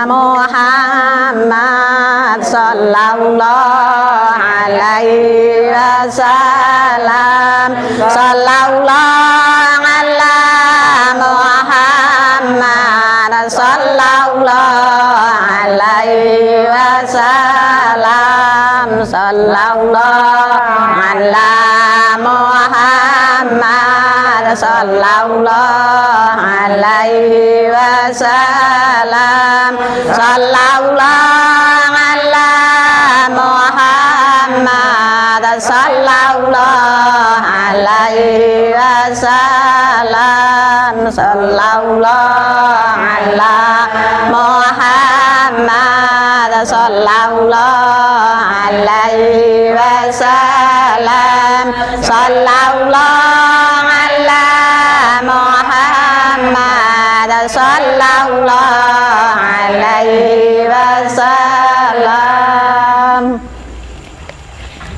Muhammad sallallahu alaihi wasallam sallallahu ala Muhammad sallallahu alaihi wasallam sallallahu ala Muhammad sallallahu alaihi wasallam sallallahu ala Muhammad sallallahu alaihi wasallam sallallahu ala Muhammad sallallahu alaihi wasallam sallallahu ala Muhammad sallallahu alaihi